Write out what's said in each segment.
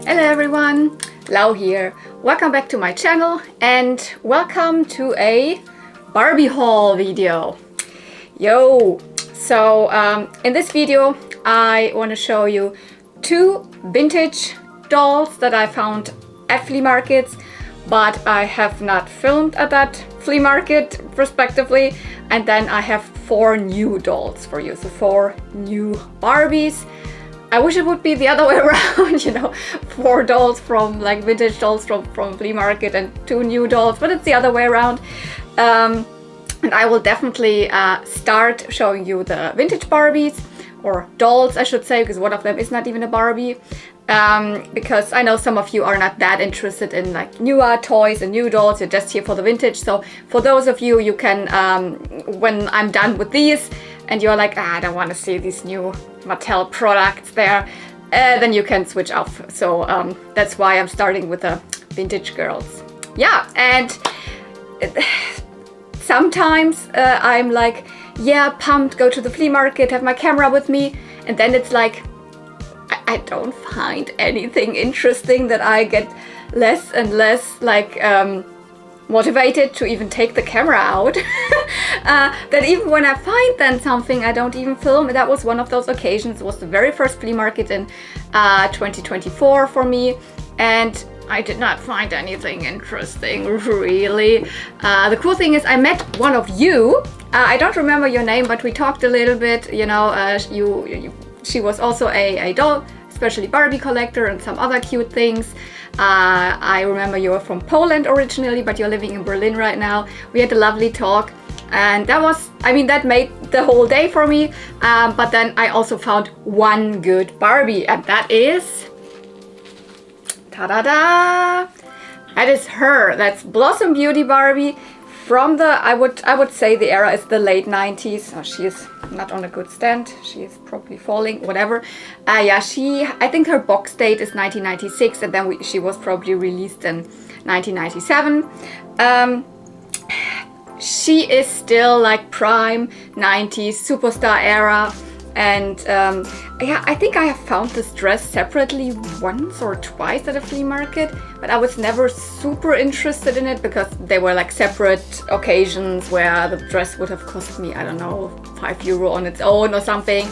Hello everyone, Lau here. Welcome back to my channel and welcome to a Barbie haul video. Yo! So in this video I want to show you two vintage dolls that I found at flea markets, but I have not filmed at that flea market respectively. And then I have 4 new dolls for you, so 4 new Barbies. I wish it would be the other way around, you know, 4 dolls from like vintage dolls from flea market and 2 new dolls, but it's the other way around. And I will definitely start showing you the vintage Barbies, or dolls I should say, because one of them is not even a Barbie. Because I know some of you are not that interested in like newer toys and new dolls, you're just here for the vintage. So for those of you, you can, when I'm done with these and you're like, I don't want to see these new Mattel products there, then you can switch off. So that's why I'm starting with the vintage girls. Yeah, and sometimes I'm like, yeah, pumped, go to the flea market, have my camera with me, and then it's like, I don't find anything interesting, that I get less and less like motivated to even take the camera out. That even when I find then something, I don't even film. That was one of those occasions. It was the very first flea market in 2024 for me, and I did not find anything interesting, really. The cool thing is I met one of you. I don't remember your name, but we talked a little bit, you know. She was also a doll, especially Barbie collector and some other cute things. I remember you were from Poland originally, but you're living in Berlin right now. We had a lovely talk, and that was, I mean, that made the whole day for me. But then I also found one good Barbie, and that is, ta-da-da! That is her. That's Blossom Beauty Barbie from the, I would say the era is the late 90s. Oh, she is not on a good stand. She is probably falling, whatever. Yeah, I think her box date is 1996, and then she was probably released in 1997. She is still like prime 90s superstar era. And yeah, I think I have found this dress separately once or twice at a flea market, but I was never super interested in it because they were like separate occasions where the dress would have cost me, I don't know, €5 on its own or something.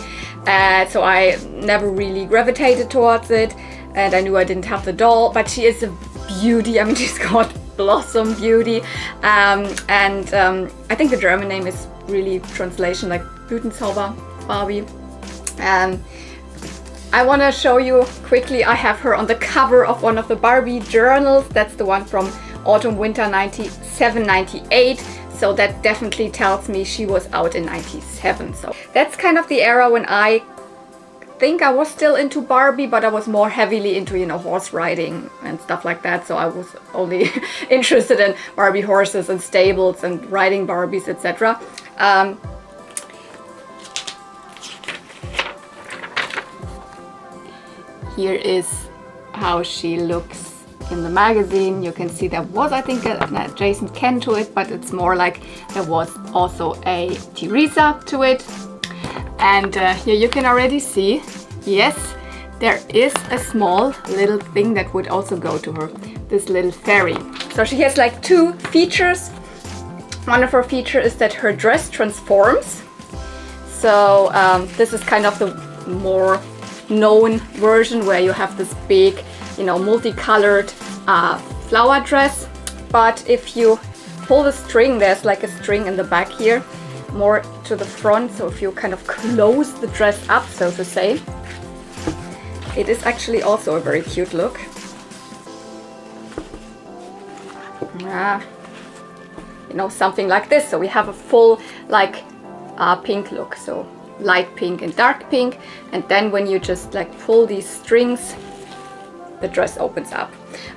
So I never really gravitated towards it, and I knew I didn't have the doll, but she is a beauty. I mean, she's called Blossom Beauty. I think the German name is really translation like Blütenzauber Barbie. I want to show you quickly, I have her on the cover of one of the Barbie journals. That's the one from autumn winter 97-98, so that definitely tells me she was out in 97. So that's kind of the era when I think I was still into Barbie, but I was more heavily into, you know, horse riding and stuff like that. So I was only interested in Barbie horses and stables and riding Barbies, etc. Here is how she looks in the magazine. You can see there was, I think, an adjacent Ken to it, but it's more like there was also a Teresa to it. And here you can already see, yes, there is a small little thing that would also go to her, this little fairy. So she has like 2 features. One of her features is that her dress transforms. So this is kind of the more known version where you have this big, you know, multicolored flower dress. But if you pull the string, there's like a string in the back here, more to the front. So if you kind of close the dress up, so to say, it is actually also a very cute look. You know, something like this. So we have a full like pink look. So light pink and dark pink, and then when you just like pull these strings, the dress opens up.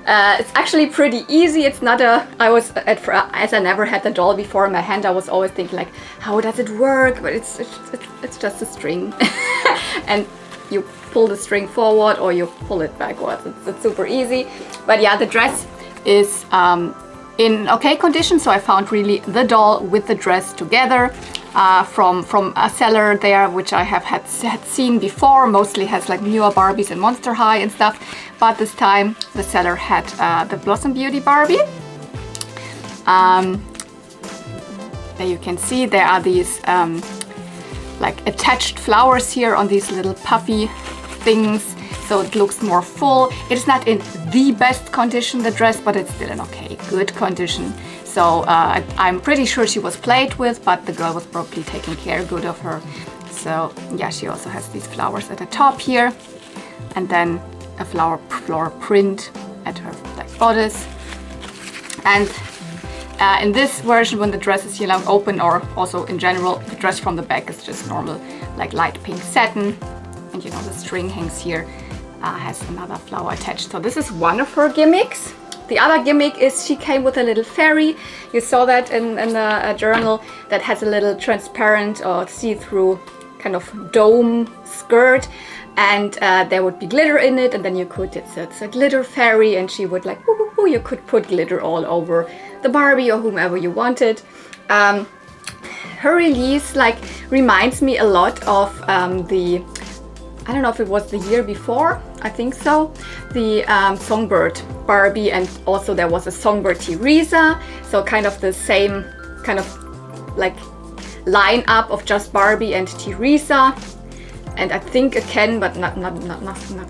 It's actually pretty easy. It's not a, as I never had the doll before in my hand, I was always thinking like, how does it work? But it's just a string. And you pull the string forward or you pull it backwards. It's super easy. But yeah, the dress is in okay condition, so I found really the doll with the dress together. from a seller there, which I had seen before. Mostly has like newer Barbies and Monster High and stuff, but this time the seller had the Blossom Beauty Barbie. There you can see there are these like attached flowers here on these little puffy things, so it looks more full. It's not in the best condition, the dress, but it's still in okay, good condition. So I'm pretty sure she was played with, but the girl was probably taking good of her. So yeah, she also has these flowers at the top here, and then a floral print at her like bodice. And in this version, when the dress is open, or also in general, the dress from the back is just normal, like light pink satin, and the string hangs here, has another flower attached. So this is one of her gimmicks. The other gimmick is she came with a little fairy. You saw that in the journal, that has a little transparent or see-through kind of dome skirt, and there would be glitter in it, and then you could, it's a glitter fairy, and she would like, woo, woo, woo, you could put glitter all over the Barbie or whomever you wanted. Her release like reminds me a lot of I don't know if it was the year before, I think so, the Songbird Barbie, and also there was a Songbird Teresa, so kind of the same kind of like line-up of just Barbie and Teresa, and I think a Ken, but not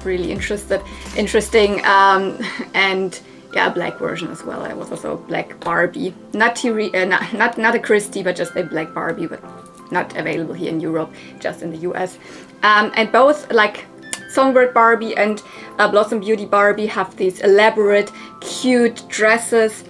really interesting, and yeah, a black version as well. There was also a black Barbie, not a Christie, but just a black Barbie, but not available here in Europe, just in the US. And both like Songbird Barbie and Blossom Beauty Barbie have these elaborate, cute dresses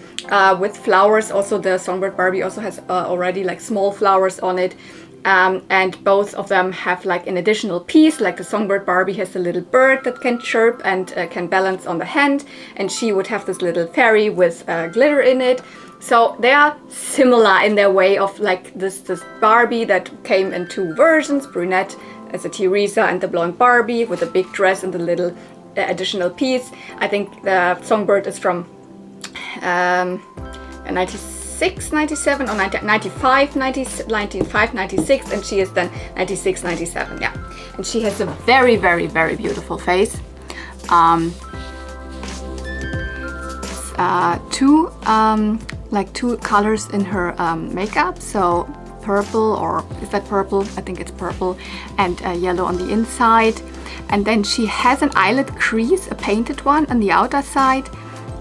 with flowers. Also, the Songbird Barbie also has already like small flowers on it. And both of them have like an additional piece, like the Songbird Barbie has a little bird that can chirp and can balance on the hand, and she would have this little fairy with glitter in it. So they are similar in their way of like this Barbie that came in two versions, brunette as a Teresa and the blonde Barbie with a big dress and the little additional piece. I think the Songbird is from 96, 97 or 95, 96, and she is then 96, 97, yeah. And she has a very, very, very beautiful face. Two colors in her makeup, so purple, or is that purple? I think it's purple, and yellow on the inside. And then she has an eyelid crease, a painted one on the outer side,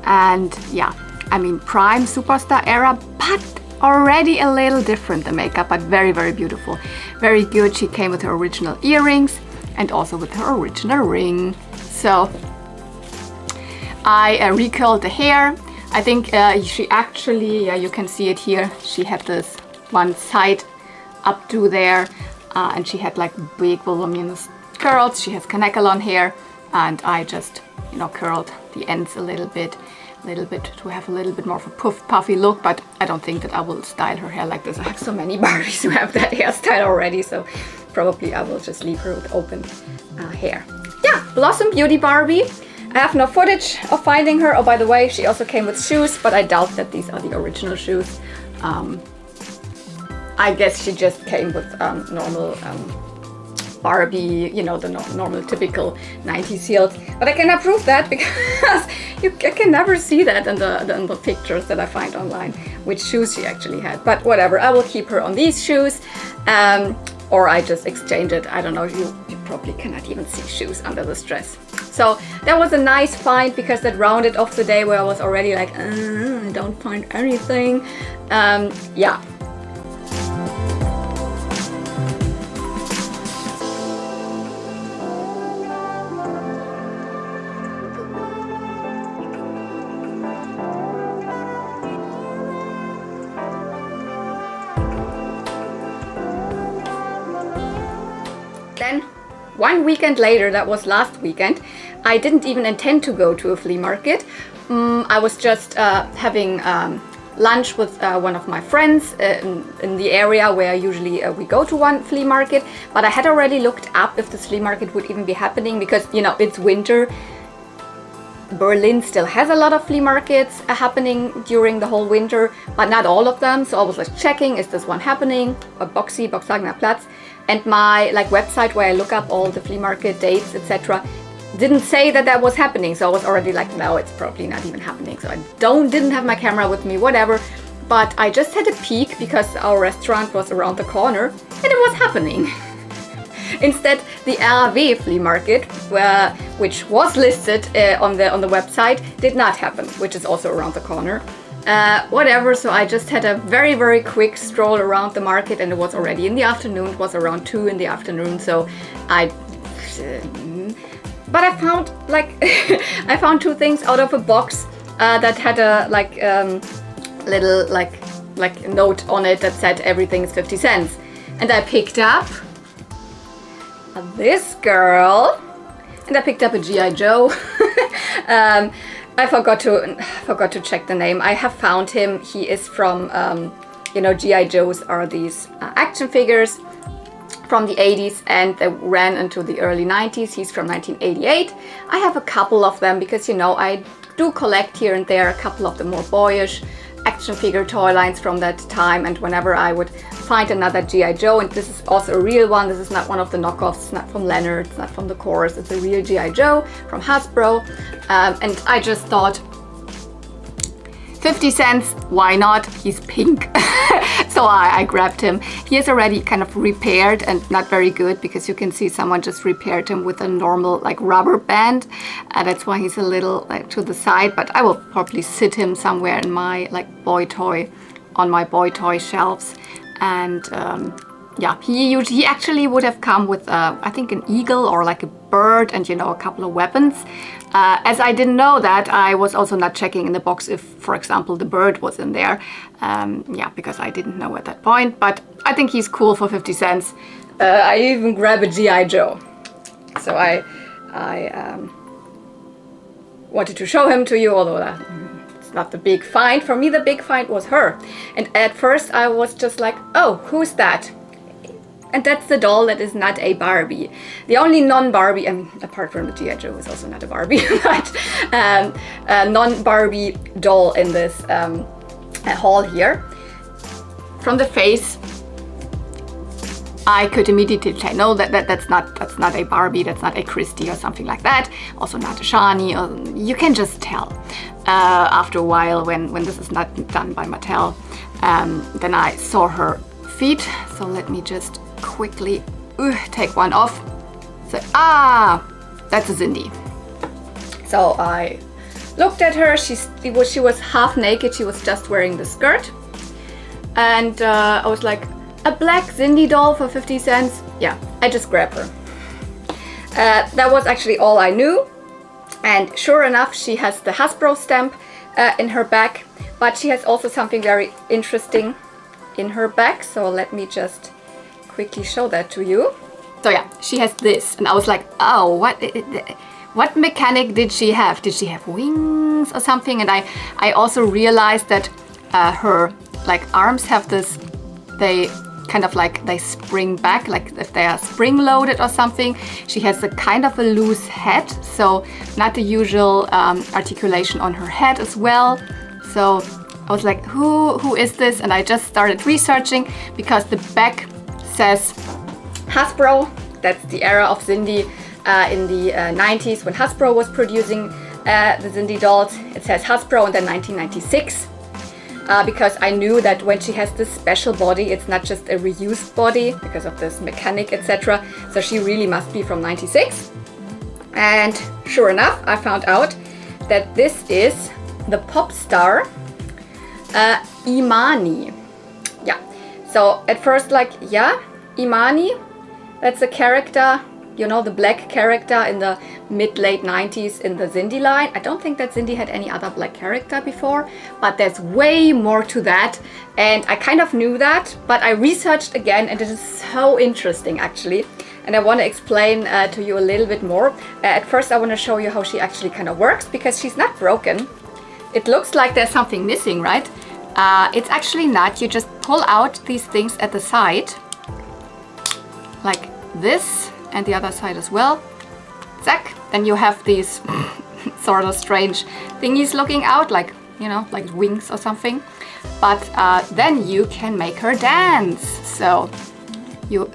and yeah, I mean, prime superstar era, but already a little different, the makeup, but very, very beautiful. Very good. She came with her original earrings and also with her original ring. So I recurled the hair. I think she actually, yeah, you can see it here. She had this one side up to there, and she had like big voluminous curls. She has Kanekalon hair, and I just, curled the ends a little bit to have a little bit more of a puffy look, but I don't think that I will style her hair like this. I have so many Barbies who have that hairstyle already, so probably I will just leave her with open hair. Yeah, Blossom Beauty Barbie. I have no footage of finding her. Oh, by the way, she also came with shoes, but I doubt that these are the original shoes. I guess she just came with normal Barbie, the normal typical 90s heels. But I cannot prove that because I can never see that in the pictures that I find online, which shoes she actually had. But whatever, I will keep her on these shoes, or I just exchange it. I don't know, you probably cannot even see shoes under this dress. So that was a nice find, because that rounded off the day where I was already like, I don't find anything. Yeah. Then, one weekend later, that was last weekend, I didn't even intend to go to a flea market. I was just having lunch with one of my friends in the area where usually we go to one flea market, but I had already looked up if this flea market would even be happening, because it's winter. Berlin still has a lot of flea markets happening during the whole winter, but not all of them. So I was like checking, is this one happening? Or Boxhagener Platz. And my like website where I look up all the flea market dates, etc., didn't say that that was happening. So I was already like, no, it's probably not even happening. So I didn't have my camera with me, whatever. But I just had a peek because our restaurant was around the corner and it was happening. Instead, the RAW flea market, which was listed on the website, did not happen, which is also around the corner. Whatever, so I just had a very, very quick stroll around the market, and it was already in the afternoon. It was around 2 in the afternoon, so but I found like I found 2 things out of a box that had a little like note on it that said everything's 50 cents, and I picked up this girl, and I picked up a G.I. Joe. I forgot to check the name. I have found him. He is from, you know, G.I. Joes are these action figures from the 80s, and they ran into the early 90s. He's from 1988. I have a couple of them because, you know, I do collect here and there a couple of the more boyish action figure toy lines from that time, and whenever I would find another G.I. Joe, and this is also a real one, this is not one of the knockoffs, it's not from Leonard, it's not from the Course, it's a real G.I. Joe from Hasbro, and I just thought 50 cents, why not? He's pink. So I grabbed him. He is already kind of repaired and not very good, because you can see someone just repaired him with a normal like rubber band. That's why he's a little like to the side, but I will probably sit him somewhere in my like boy toy, on my boy toy shelves. And yeah, he actually would have come with I think an eagle or like a bird and, you know, a couple of weapons. As I didn't know that, I was also not checking in the box if, for example, the bird was in there. Yeah, because I didn't know at that point, but I think he's cool for 50 cents. I even grab a G.I. Joe. So I wanted to show him to you, although it's not the big find. For me, the big find was her. And at first I was just like, oh, who's that? And that's the doll that is not a Barbie. The only non-Barbie, I mean, apart from the G.I. Joe, is also not a Barbie, but non-Barbie doll in this haul here. From the face, I could immediately say, no, that's not a Barbie, that's not a Christie or something like that. Also not a Shani. You can just tell after a while when this is not done by Mattel. Then I saw her feet, so let me just quickly take one off. So, that's a Sindy. So I looked at her. She was half naked. She was just wearing the skirt, and I was like, a black Sindy doll for 50 cents? Yeah, I just grabbed her. That was actually all I knew, and sure enough, she has the Hasbro stamp in her back, but she has also something very interesting in her back. So let me just quickly show that to you. So yeah, she has this, and I was like, oh, what mechanic did she have? Did she have wings or something? And I also realized that her like arms have this, they kind of like they spring back, like if they are spring loaded or something. She has a kind of a loose head, so not the usual articulation on her head as well. So I was like, who is this? And I just started researching, because the back says Hasbro. That's the era of Sindy in the 90s when Hasbro was producing the Sindy dolls. It says Hasbro, and then 1996. Because I knew that when she has this special body, it's not just a reused body because of this mechanic, etc. So she really must be from 96. And sure enough, I found out that this is the pop star Imani. Yeah. So at first, like, yeah, Imani, that's a character, you know, the black character in the mid-late 90s in the Sindy line. I don't think that Sindy had any other black character before, but there's way more to that. And I kind of knew that, but I researched again, and it is so interesting actually. And I want to explain to you a little bit more. At first I want to show you how she actually kind of works, because she's not broken. It looks like there's something missing, right? It's actually not. You just pull out these things at the side, like this, and the other side as well. Zack. Then you have these sort of strange thingies looking out, like, you know, like wings or something. But then you can make her dance. So you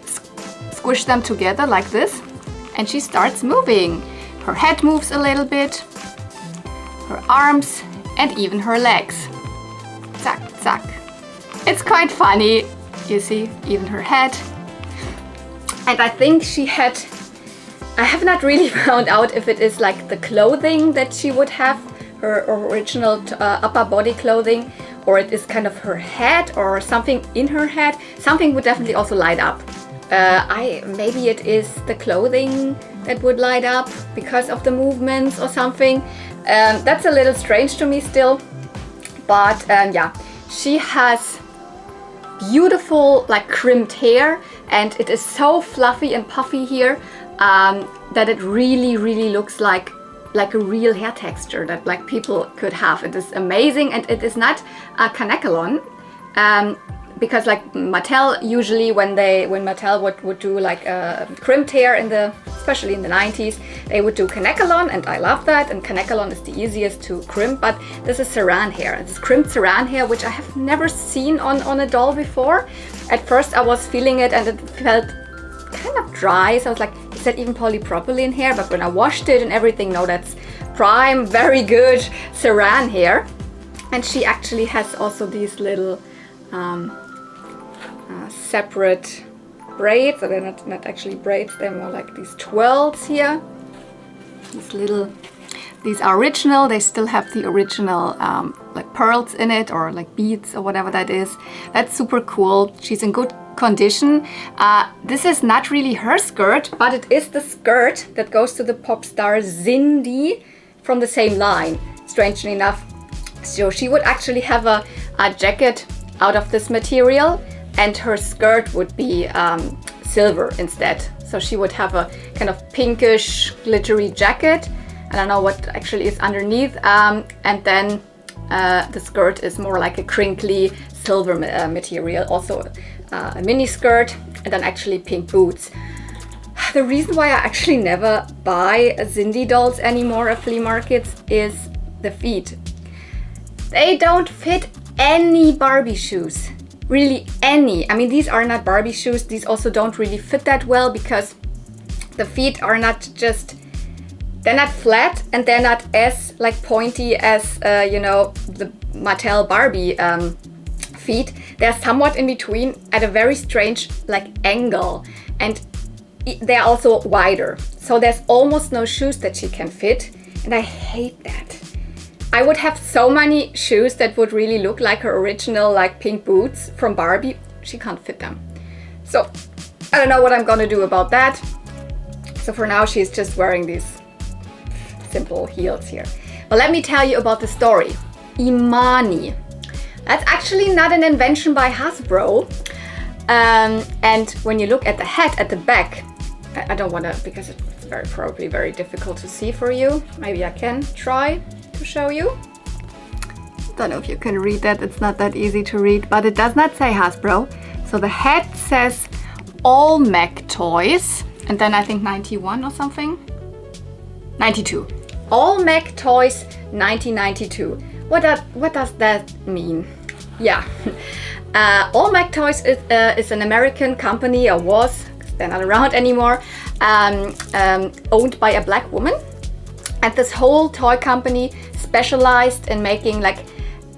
squish them together like this, and she starts moving. Her head moves a little bit, her arms, and even her legs. Zack, zack. It's quite funny, you see, even her head. And I think she had, I have not really found out if it is like the clothing that she would have, her original upper body clothing, or it is kind of her head or something in her head. Something would definitely also light up. Maybe it is the clothing that would light up because of the movements or something. That's a little strange to me still. But yeah, she has beautiful like crimped hair, and it is so fluffy and puffy here that it really looks like a real hair texture that like people could have. It is amazing, and it is not a kanekalon, because like Mattel usually when Mattel would do like crimped hair especially in the 90s, they would do kanekalon, and I love that, and kanekalon is the easiest to crimp. But this is saran hair. This is crimped saran hair, which I have never seen on a doll before. At first I was feeling it and it felt kind of dry, so I was like, is that even polypropylene hair? But when I washed it and everything, no, that's prime, very good saran hair. And she actually has also these little separate braids, or they're not actually braids, they're more like these twirls here. These are original, they still have the original like pearls in it, or like beads or whatever that is. That's super cool. She's in good condition. This is not really her skirt, but it is the skirt that goes to the pop star Sindy from the same line, strangely enough. So she would actually have a jacket out of this material, and her skirt would be silver instead. So she would have a kind of pinkish glittery jacket. I don't know what actually is underneath, and then the skirt is more like a crinkly silver material, also a mini skirt, and then actually pink boots. The reason why I actually never buy Sindy dolls anymore at flea markets is the feet. They don't fit any Barbie shoes, really any. I mean, these are not Barbie shoes. These also don't really fit that well because the feet are not just, they're not flat, and they're not as like pointy as you know, the Mattel Barbie feet. They're somewhat in between at a very strange like angle, and they're also wider. So there's almost no shoes that she can fit, and I hate that. I would have so many shoes that would really look like her original like pink boots from Barbie. She can't fit them. So I don't know what I'm gonna do about that. So for now she's just wearing these simple heels here. But let me tell you about the story. Imani. That's actually not an invention by Hasbro. And when you look at the head at the back, I don't want to, because it's probably very difficult to see for you. Maybe I can try to show you. Don't know if you can read that. It's not that easy to read, but it does not say Hasbro. So the head says Olmec Toys, and then I think 91 or something. 92. Olmec Toys 1992. What does that mean? Yeah. Olmec Toys is an American company, or was, they're not around anymore, owned by a black woman. And this whole toy company specialized in making like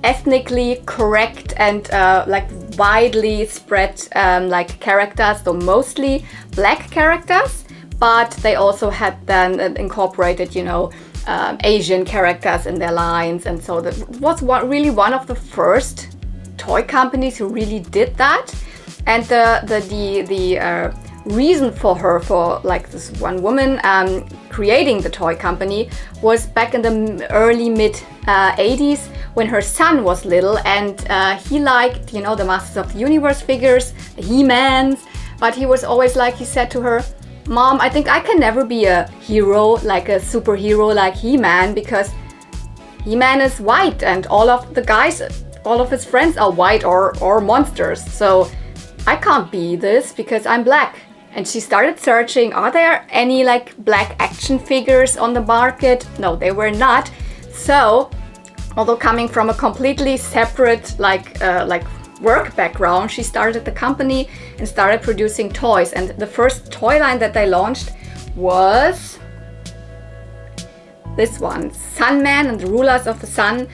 ethnically correct and like widely spread like characters, so mostly black characters, but they also had then incorporated, you know, Asian characters in their lines. And so that was really one of the first toy companies who really did that. And the reason for like this one woman creating the toy company was back in the early mid 80s when her son was little, and he liked, you know, the Masters of the Universe figures, the He-Mans, but he was always like, he said to her, "Mom, I think I can never be a hero, like a superhero like He-Man, because He-Man is white and all of the guys, all of his friends are white or monsters. So I can't be this because I'm black." And she started searching, are there any like black action figures on the market? No, they were not. So, although coming from a completely separate like work background, she started the company and started producing toys. And the first toy line that they launched was this one, Sun Man and the Rulers of the Sun.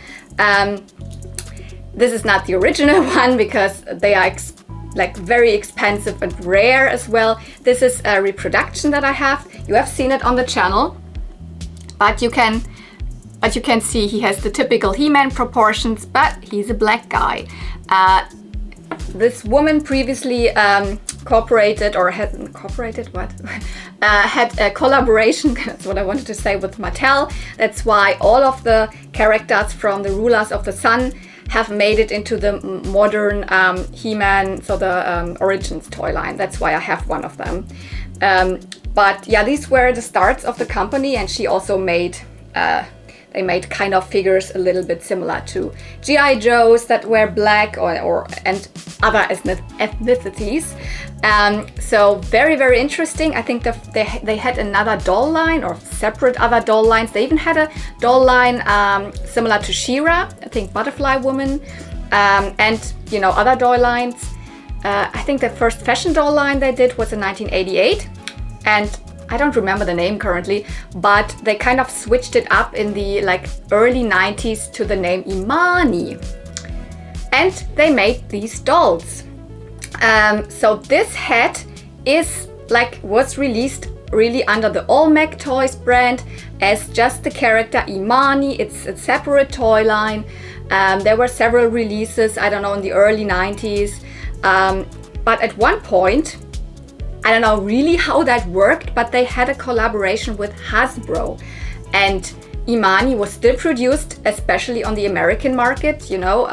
This is not the original one because they are like very expensive and rare as well. This is a reproduction that I have. You have seen it on the channel, but you can see he has the typical He-Man proportions, but he's a black guy. This woman previously cooperated or had cooperated what? Had a collaboration, that's what I wanted to say, with Mattel. That's why all of the characters from the Rulers of the Sun have made it into the modern He-Man, so the Origins toy line. That's why I have one of them. But yeah, these were the starts of the company, and she also made they made kind of figures a little bit similar to G.I. Joes that were black and other ethnicities. So very interesting. I think they had another doll line or separate other doll lines. They even had a doll line similar to She-Ra, I think Butterfly Woman, and you know, other doll lines. I think the first fashion doll line they did was in 1988, and I don't remember the name currently, but they kind of switched it up in the like early 90s to the name Imani. And they made these dolls. So this hat was released really under the Olmec Toys brand as just the character Imani. It's a separate toy line. There were several releases, I don't know, in the early 90s. But at one point, I don't know really how that worked, but they had a collaboration with Hasbro, and Imani was still produced, especially on the American market, you know,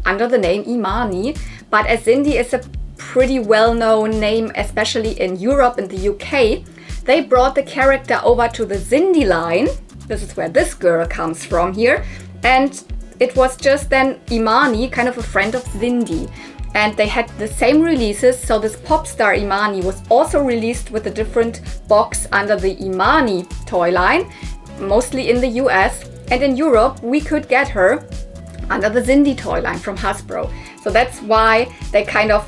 under the name Imani. But as Sindy is a pretty well-known name, especially in Europe and the UK, they brought the character over to the Sindy line. This is where this girl comes from here. And it was just then Imani, kind of a friend of Sindy. And they had the same releases, so this pop star Imani was also released with a different box under the Imani toy line, mostly in the US. And in Europe, we could get her under the Sindy toy line from Hasbro. So that's why they kind of,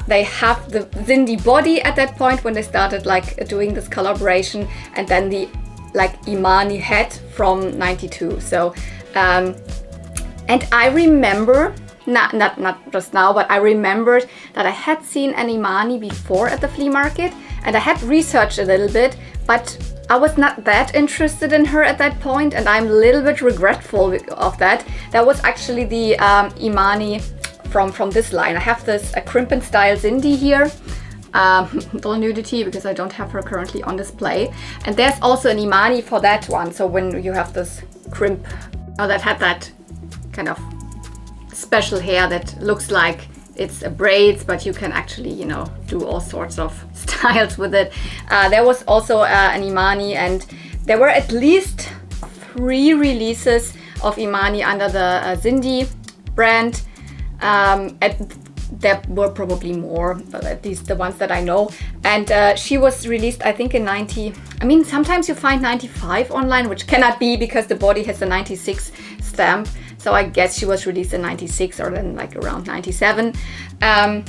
they have the Sindy body at that point when they started like doing this collaboration, and then the like Imani head from 92. So, and I remember, not just now, but I remembered that I had seen an Imani before at the flea market, and I had researched a little bit, but I was not that interested in her at that point, and I'm a little bit regretful of that. That was actually the Imani from this line. I have this crimp style Sindy here, full nudity, because I don't have her currently on display. And there's also an Imani for that one. So when you have this crimp, that had that kind of special hair that looks like it's braids, but you can actually, you know, do all sorts of styles with it. There was also an Imani, and there were at least 3 releases of Imani under the Sindy brand. There were probably more, but at least the ones that I know. And she was released, I think, in 90. I mean, sometimes you find 95 online, which cannot be because the body has a 96 stamp. So I guess she was released in 96 or then like around 97. And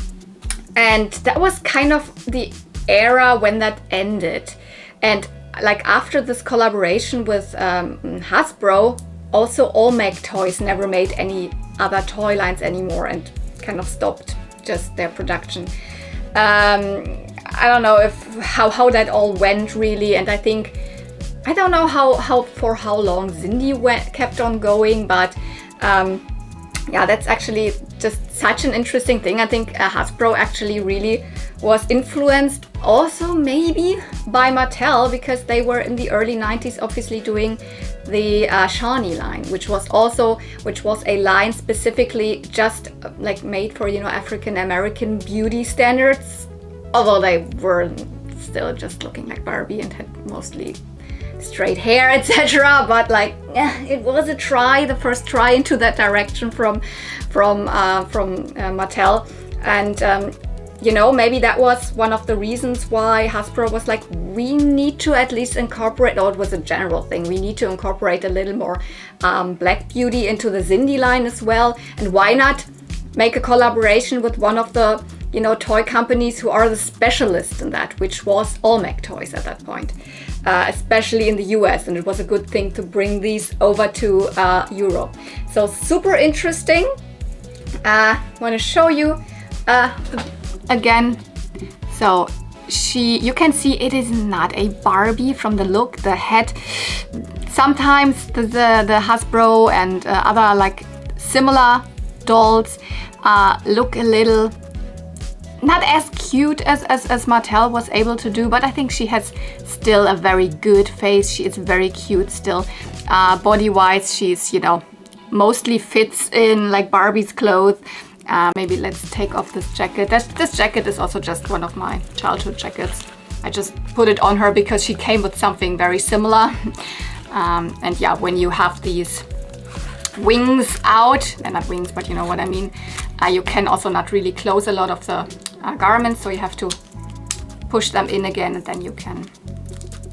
that was kind of the era when that ended. And like after this collaboration with Hasbro, also Olmec Toys never made any other toy lines anymore and kind of stopped just their production. I don't know how that all went really, and I don't know for how long Sindy kept on going, but yeah, that's actually just such an interesting thing. I think Hasbro actually really was influenced also maybe by Mattel, because they were in the early 90s obviously doing the Shani line, which was a line specifically just like made for, you know, African American beauty standards, although they were still just looking like Barbie and had mostly straight hair, etc. But like, it was the first try into that direction from Mattel. And you know, maybe that was one of the reasons why Hasbro was like, we need to at least incorporate, or it was a general thing, we need to incorporate a little more Black Beauty into the Sindy line as well. And why not make a collaboration with one of the, you know, toy companies who are the specialists in that, which was Olmec Toys at that point, especially in the US. And it was a good thing to bring these over to Europe. So super interesting. I want to show you again. So you can see it is not a Barbie from the look. The head, sometimes the Hasbro and other like similar dolls look a little not as cute as Mattel was able to do, but I think she has still a very good face. She is very cute still. Body-wise, she's, you know, mostly fits in like Barbie's clothes. Maybe let's take off this jacket. This jacket is also just one of my childhood jackets. I just put it on her because she came with something very similar. And yeah, when you have these wings out, and not wings, but you know what I mean, you can also not really close a lot of the garments, so you have to push them in again and then you can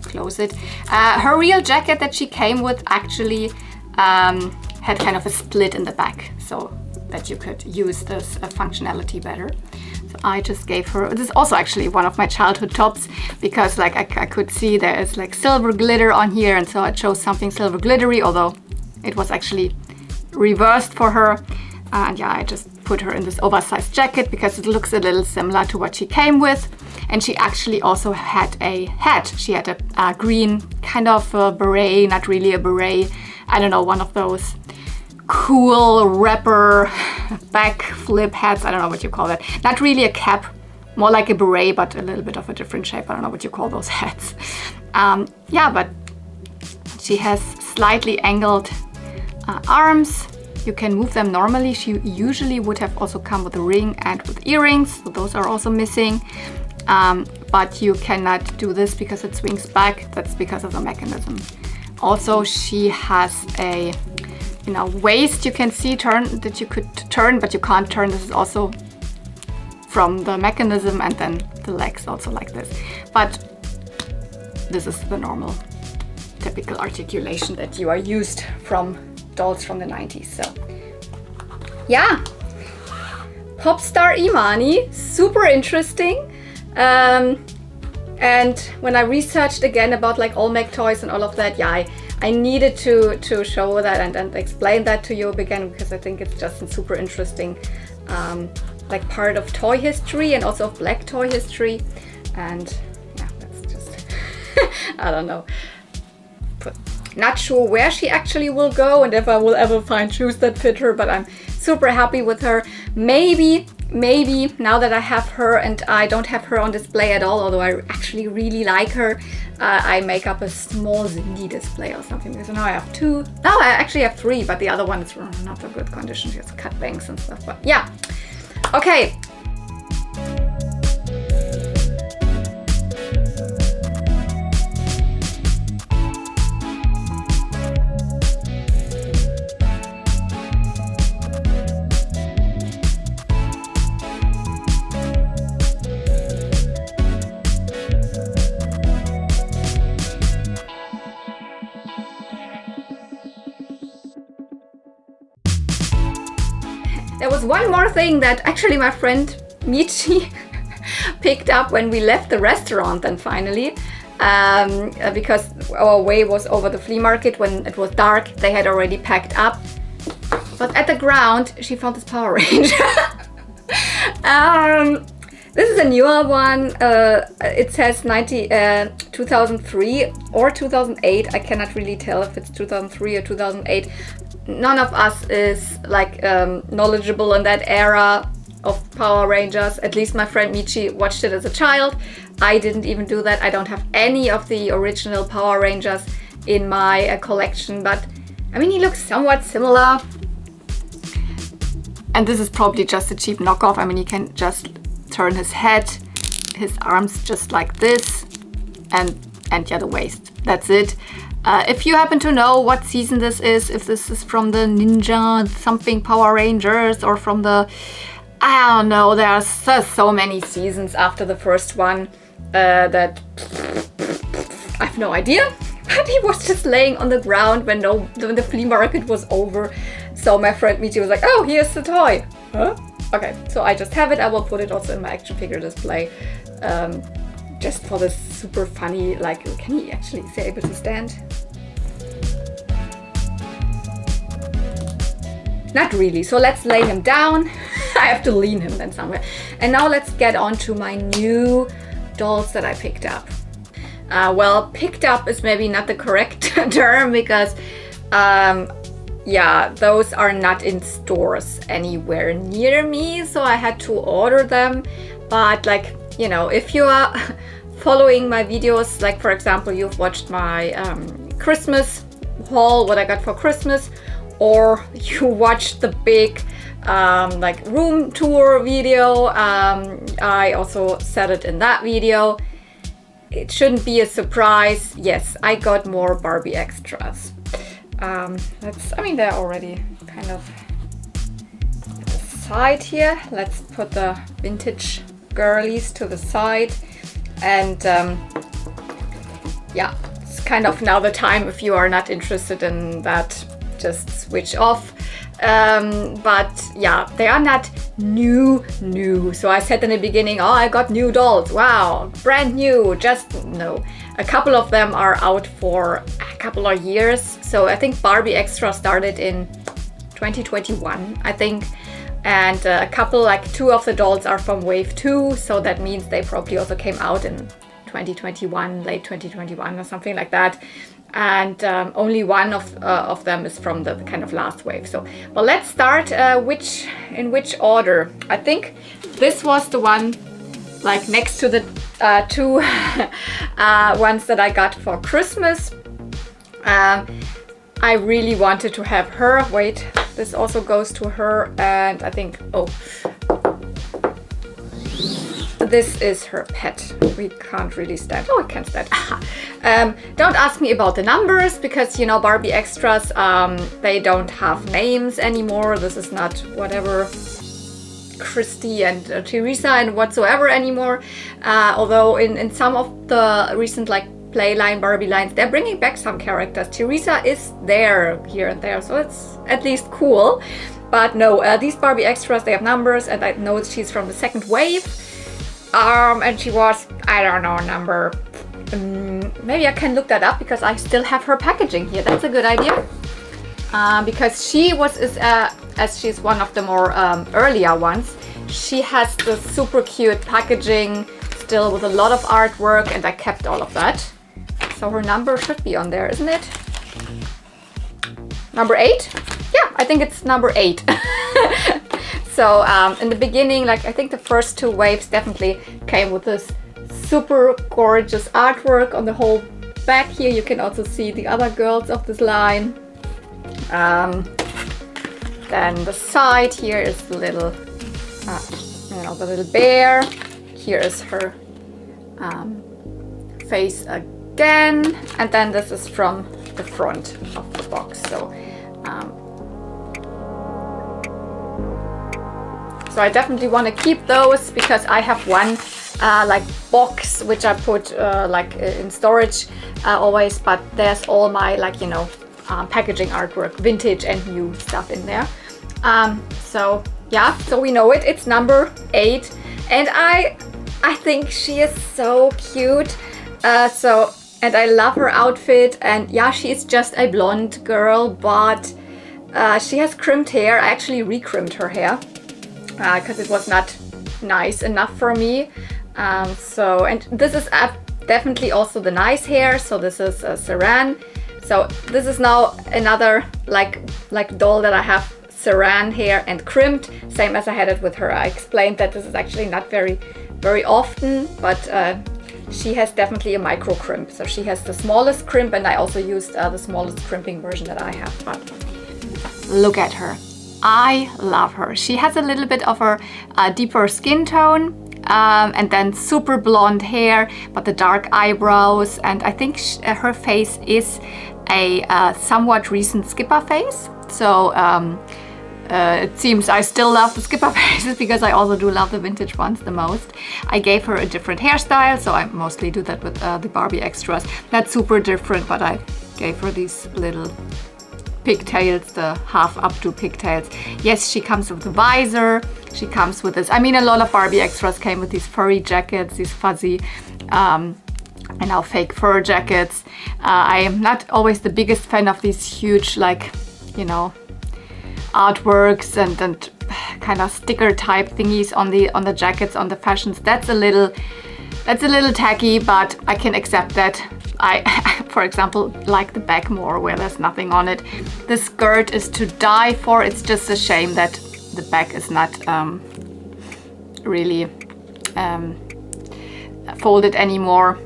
close it. Her real jacket that she came with actually had kind of a split in the back, so that you could use this functionality better. So I just gave her, this is also actually one of my childhood tops, because like I could see there is like silver glitter on here, and so I chose something silver glittery, although it was actually reversed for her. And yeah, I just put her in this oversized jacket because it looks a little similar to what she came with. And she actually also had a hat. She had a green kind of a beret, not really a beret, I don't know, one of those cool rapper back flip hats. I don't know what you call that. Not really a cap, more like a beret, but a little bit of a different shape. I don't know what you call those hats. Yeah, but she has slightly angled arms. You can move them normally. She usually would have also come with a ring and with earrings, so those are also missing. But you cannot do this because it swings back. That's because of the mechanism. Also, she has a, you know, waist you can see that you could turn, but you can't turn. This is also from the mechanism, and then the legs also like this. But this is the normal, typical articulation that you are used from dolls from the 90s. So yeah, pop star Imani, super interesting. And when I researched again about like Olmec toys and all of that, yeah, I needed to show that and explain that to you again, because I think it's just a super interesting like part of toy history and also of Black toy history. And yeah, that's just I don't know. Not sure where she actually will go and if I will ever find shoes that fit her, but I'm super happy with her. Maybe now that I have her and I don't have her on display at all, although I actually really like her, I make up a small Sindy display or something, because now I have two. No, I actually have three, but the other one is not so good condition. She has cut bangs and stuff, but yeah. Okay. There was one more thing that actually my friend Michi picked up when we left the restaurant then finally, because our way was over the flea market. When it was dark, they had already packed up. But at the ground, she found this Power Ranger. This is a newer one. It says 2003 or 2008. I cannot really tell if it's 2003 or 2008. None of us is like knowledgeable in that era of Power Rangers. At least my friend Michi watched it as a child. I didn't even do that. I don't have any of the original Power Rangers in my collection, but I mean, he looks somewhat similar. And this is probably just a cheap knockoff. I mean, he can just turn his head, his arms just like this, and yeah, the waist. That's it. If you happen to know what season this is, if this is from the Ninja something Power Rangers or from the I don't know, there are so many seasons after the first one that I have no idea. But he was just laying on the ground when the flea market was over. So my friend Michi was like, oh, here's the toy. Huh? Okay, so I just have it. I will put it also in my action figure display. Just for this super funny, like, can he actually is he able to stand? Not really, so let's lay him down. I have to lean him then somewhere. And now let's get on to my new dolls that I picked up. Well, picked up is maybe not the correct term because yeah, those are not in stores anywhere near me, so I had to order them. But like, you know, if you are following my videos, like for example, you've watched my Christmas haul, what I got for Christmas, or you watched the big like room tour video, I also said it in that video. It shouldn't be a surprise. Yes, I got more Barbie extras. I mean, they're already kind of at the side here. Let's put the vintage girlies to the side. And yeah, it's kind of now the time. If you are not interested in that, just switch off. But yeah, they are not new. So I said in the beginning, oh, I got new dolls. Wow, brand new. Just no. A couple of them are out for a couple of years. So I think Barbie Extra started in 2021, I think. And a couple, like 2 of the dolls are from Wave 2. So that means they probably also came out in 2021, late 2021 or something like that. And only one of them is from the kind of last wave. So, well, let's start in which order. I think this was the one like next to the 2 ones that I got for Christmas. I really wanted to have her. Wait, this also goes to her, and I think, oh, this is her pet. We can't really stand. Oh, I can stand. Don't ask me about the numbers because, you know, Barbie Extras, they don't have names anymore. This is not whatever Christy and Teresa and whatsoever anymore. Although in some of the recent like Playline Barbie lines, they're bringing back some characters. Teresa is there here and there, so it's at least cool. But no, these Barbie Extras, they have numbers, and I know she's from the second wave. And she was, I don't know, number, maybe I can look that up because I still have her packaging here. That's a good idea. Because she was, as she's one of the more earlier ones, she has the super cute packaging still with a lot of artwork, and I kept all of that. So her number should be on there, isn't it? Number 8? Yeah, I think it's number 8. So in the beginning, like I think the first 2 waves definitely came with this super gorgeous artwork on the whole back here. You can also see the other girls of this line. Then the side here is the little, you know, the little bear. Here is her face again, and then this is from the front of the box. So. So I definitely want to keep those because I have one like box which I put like in storage always, but there's all my like, you know, packaging artwork, vintage and new stuff in there. So yeah, so we know it. It's number 8, and I think she is so cute. And I love her outfit, and yeah, she is just a blonde girl, but she has crimped hair. I actually re-crimped her hair. Because it was not nice enough for me. So, and this is definitely also the nice hair. So this is Saran. So this is now another like doll that I have Saran hair and crimped, same as I had it with her. I explained that this is actually not very often, but she has definitely a micro crimp. So she has the smallest crimp, and I also used the smallest crimping version that I have. But look at her. I love her. She has a little bit of her deeper skin tone, and then super blonde hair, but the dark eyebrows, and I think her face is a somewhat recent skipper face. So it seems I still love the skipper faces because I also do love the vintage ones the most. I gave her a different hairstyle, so I mostly do that with the Barbie Extras. Not super different, but I gave her these little pigtails, the half up to pigtails. Yes, she comes with a visor. She comes with this. I mean, a lot of Barbie Extras came with these furry jackets, these fuzzy and now fake fur jackets. I am not always the biggest fan of these huge, like, you know, artworks and kind of sticker type thingies on the jackets, on the fashions. That's a little tacky, but I can accept that. I, for example, like the back more where there's nothing on it. The skirt is to die for. It's just a shame that the back is not really folded anymore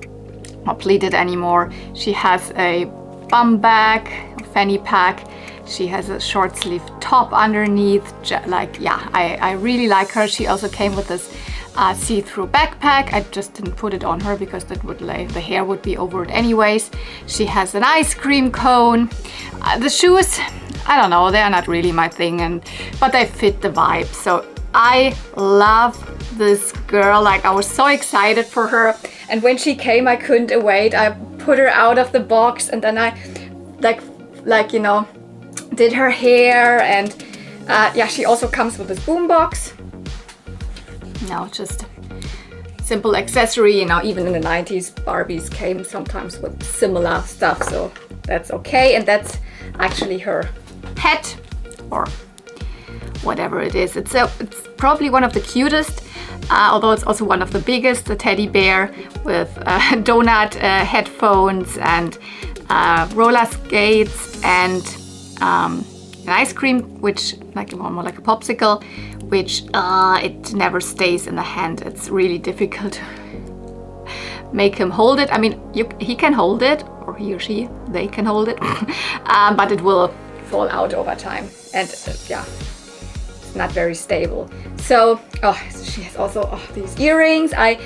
or pleated anymore. She has a bum bag, a fanny pack. She has a short sleeve top underneath. Like, yeah, I really like her. She also came with this see-through backpack. I just didn't put it on her because that would the hair would be over it anyways. She has an ice cream cone. The shoes, I don't know, they're not really my thing, but they fit the vibe. So I love this girl. Like, I was so excited for her, and when she came I couldn't wait. I put her out of the box, and then I like you know, did her hair, and yeah, she also comes with this boombox. No, just simple accessory. You know, even in the 90s, Barbies came sometimes with similar stuff, so that's okay. And that's actually her hat, or whatever it is. It's probably one of the cutest, although it's also one of the biggest. The teddy bear with donut headphones and roller skates and an ice cream, which like more like a popsicle, which it never stays in the hand. It's really difficult to make him hold it. I mean, he can hold it, or he or she, they can hold it, but it will fall out over time, and yeah, it's not very stable. So, she has also these earrings. I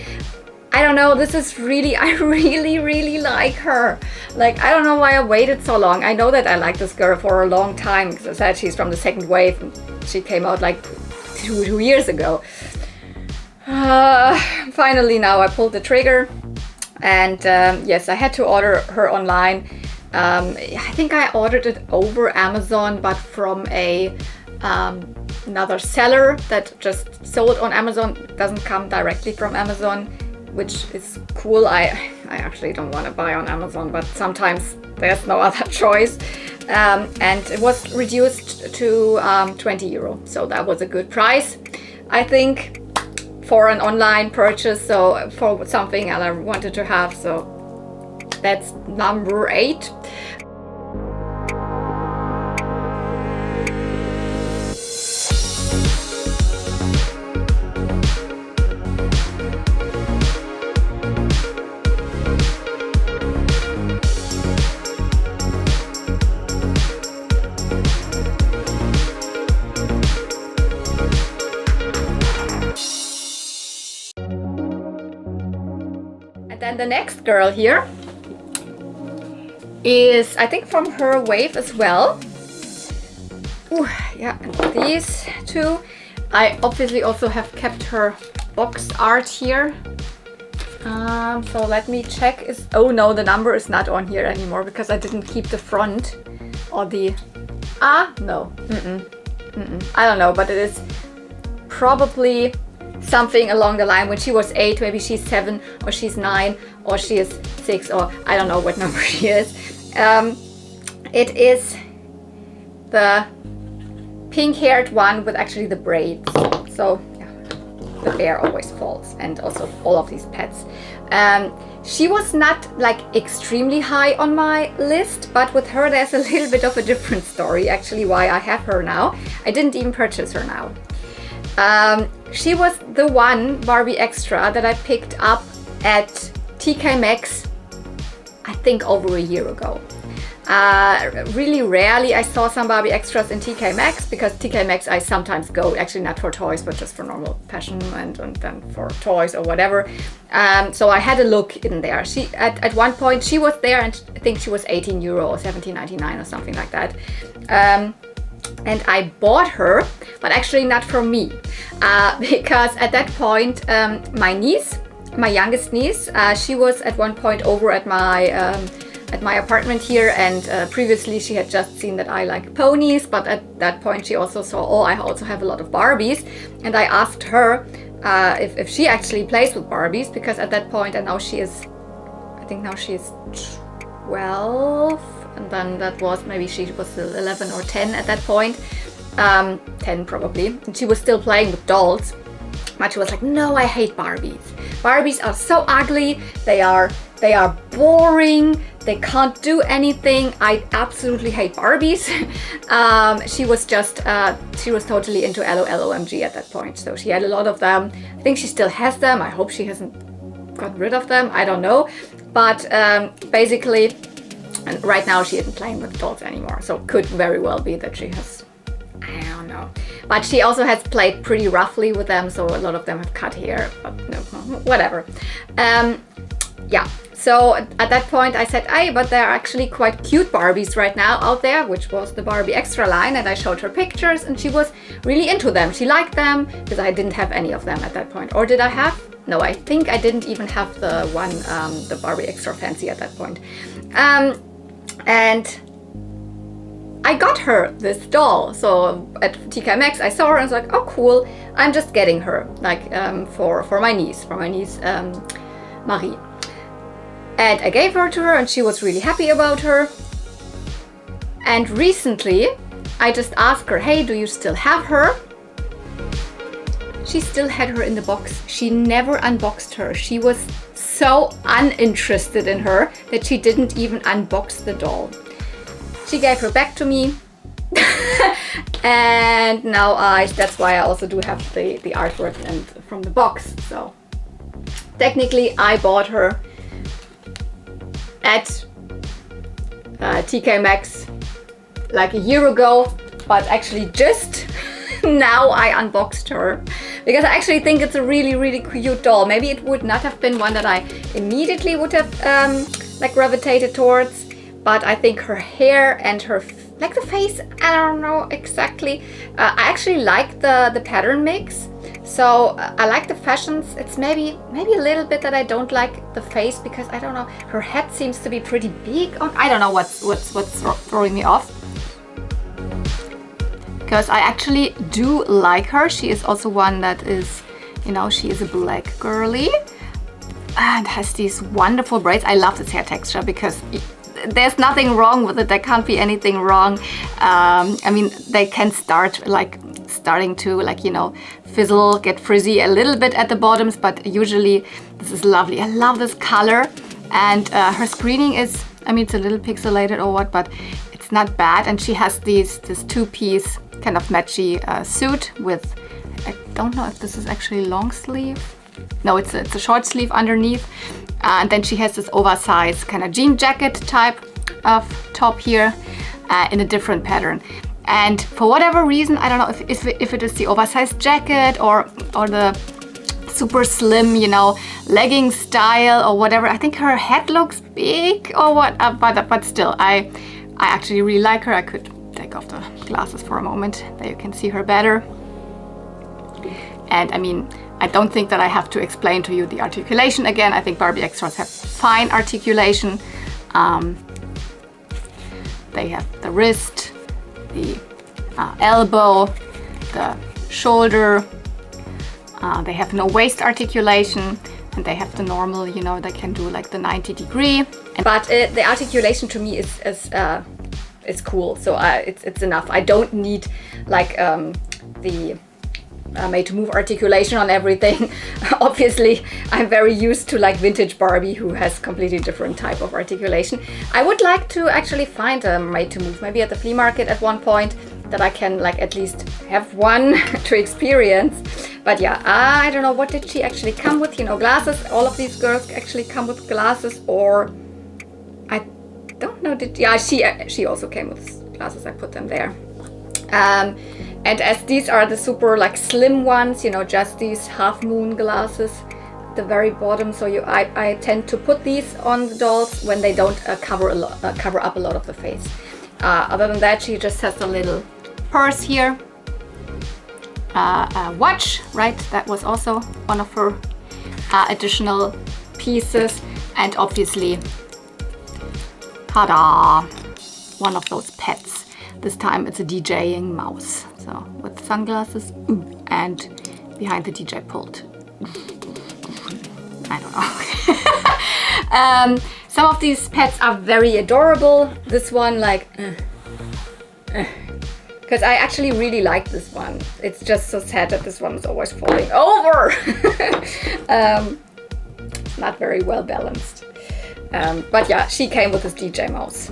don't know, this is really, I really like her. Like, I don't know why I waited so long. I know that I like this girl for a long time, because I said she's from the second wave, and she came out like two years ago. Finally now I pulled the trigger, and yes, I had to order her online. I think I ordered it over Amazon, but from another seller that just sold on Amazon. It doesn't come directly from Amazon, which is cool. I actually don't want to buy on Amazon, but sometimes there's no other choice. And it was reduced to 20 euro. So that was a good price, I think, for an online purchase. So for something that I wanted to have. So that's number 8. And then the next girl here is, I think, from her wave as well. Ooh, yeah, and these two. I obviously also have kept her box art here. So let me check. Oh no, the number is not on here anymore because I didn't keep the front or the... no. I don't know, but it is probably something along the line. When she was 8, maybe she's 7, or she's 9, or she is 6, or I don't know what number she is. It is the pink-haired one with actually the braids. So yeah, the bear always falls, and also all of these pets. She was not like extremely high on my list, but with her there's a little bit of a different story actually why I have her now. I didn't even purchase her now. She was the one Barbie Extra that I picked up at TK Maxx, I think over a year ago. Really rarely I saw some Barbie Extras in TK Maxx, because TK Maxx I sometimes go, actually not for toys, but just for normal fashion and then for toys or whatever. So I had a look in there. She at one point she was there, and I think she was 18 euro or 17.99 or something like that. and I bought her, but actually not for me, because at that point my niece, my youngest niece, she was at one point over at my apartment here, and previously she had just seen that I like ponies, but at that point she also saw, oh, I also have a lot of Barbies, and I asked her if she actually plays with Barbies, because at that point, and now she is, I think now she is 12, and then that was, maybe she was 11 or 10 at that point, 10 probably, and she was still playing with dolls, but she was like, no, I hate Barbies. Barbies are so ugly, they are boring, they can't do anything, I absolutely hate Barbies. She was just, she was totally into LOLOMG at that point, so she had a lot of them. I think she still has them, I hope she hasn't got rid of them, I don't know. But basically, and right now she isn't playing with dolls anymore, so could very well be that she has, I don't know. But she also has played pretty roughly with them, so a lot of them have cut hair, but no, whatever. Yeah, so at that point I said, hey, but there are actually quite cute Barbies right now out there, which was the Barbie Extra line, and I showed her pictures and she was really into them. She liked them, because I didn't have any of them at that point. Or did I have? No, I think I didn't even have the one, the Barbie Extra Fancy at that point. And I got her this doll. So at TK Maxx I saw her and was like, oh cool, I'm just getting her, like for my niece, Marie. And I gave her to her and she was really happy about her. And recently I just asked her, hey, do you still have her? She still had her in the box. She never unboxed her. She was so uninterested in her that she didn't even unbox the doll. She gave her back to me. And now that's why I also do have the artwork and from the box. So technically I bought her at TK Maxx like a year ago, but actually just now I unboxed her, because I actually think it's a really cute doll. Maybe it would not have been one that I immediately would have like gravitated towards, but I think her hair and her like the face, I don't know exactly. I actually like the pattern mix, so I like the fashions. It's maybe a little bit that I don't like the face, because I don't know, her head seems to be pretty big. I don't know what's throwing me off, because I actually do like her. She is also one that is, you know, she is a black girly and has these wonderful braids. I love this hair texture because there's nothing wrong with it. There can't be anything wrong. I mean, they can starting to, like, you know, fizzle, get frizzy a little bit at the bottoms, but usually this is lovely. I love this color, and her screening is, I mean, it's a little pixelated or what, but it's not bad. And she has this two-piece kind of matchy suit with, I don't know if this is actually long sleeve. No, it's a short sleeve underneath. And then she has this oversized kind of jean jacket type of top here in a different pattern. And for whatever reason, I don't know if it is the oversized jacket or the super slim, you know, legging style or whatever. I think her head looks big or what, but still, I actually really like her. I could take off the glasses for a moment. There you can see her better. And I mean, I don't think that I have to explain to you the articulation again. I think Barbie Extras have fine articulation. They have the wrist, the elbow, the shoulder. They have no waist articulation, and they have the normal, you know, they can do like the 90-degree. But the articulation to me is cool, so it's enough. I don't need like the made to move articulation on everything. Obviously, I'm very used to like vintage Barbie, who has completely different type of articulation. I would like to actually find a made to move, maybe at the flea market at one point, that I can like at least have one to experience. But yeah, I don't know, what did she actually come with? You know, glasses. All of these girls actually come with glasses, or I don't know. She also came with glasses. I put them there. And as these are the super like slim ones, you know, just these half moon glasses at the very bottom. So I tend to put these on the dolls when they don't cover up a lot of the face. Other than that, she just has a little purse here, a watch, right? That was also one of her additional pieces, and obviously, ta-da, one of those pets. This time it's a DJing mouse, so with sunglasses and behind the DJ pult. I don't know. Some of these pets are very adorable. This one, like, because I actually really like this one. It's just so sad that this one is always falling over. Not very well balanced. But yeah, she came with this DJ mouse.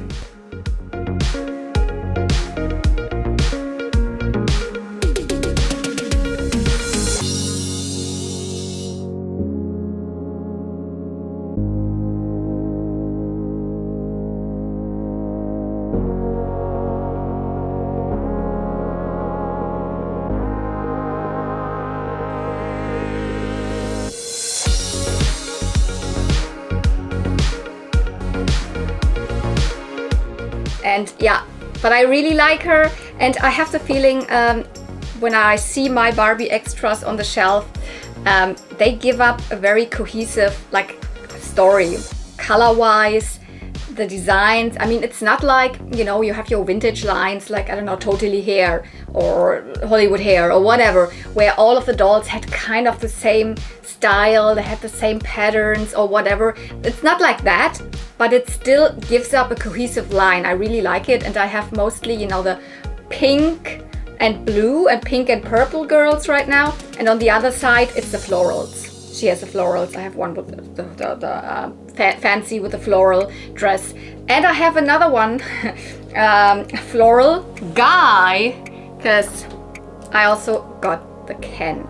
And yeah, but I really like her, and I have the feeling when I see my Barbie extras on the shelf, they give up a very cohesive like story, color-wise, the designs. I mean, it's not like, you know, you have your vintage lines like, I don't know, Totally Hair or Hollywood Hair or whatever, where all of the dolls had kind of the same style, they had the same patterns or whatever. It's not like that, but it still gives up a cohesive line. I really like it, and I have mostly, you know, the pink and blue and pink and purple girls right now, and on the other side it's the florals. She has the florals. I have one with the fancy with the floral dress, and I have another one, floral guy, because I also got the Ken.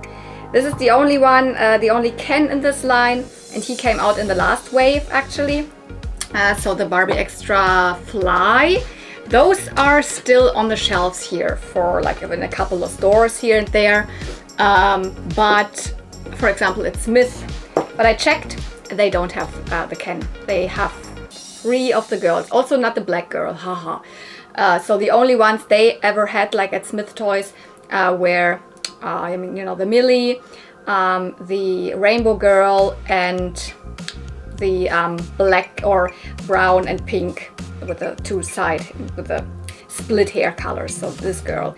This is the only one, the only Ken in this line, and he came out in the last wave actually. So the Barbie Extra Fly, those are still on the shelves here for like in a couple of stores here and there. But for example, it's Smith, but I checked, they don't have the Ken. They have 3 of the girls, also not the black girl, haha. So the only ones they ever had like at Smith Toys were, I mean, you know, the Millie, the Rainbow Girl, and the black or brown and pink with the 2 side with the split hair colors. So this girl.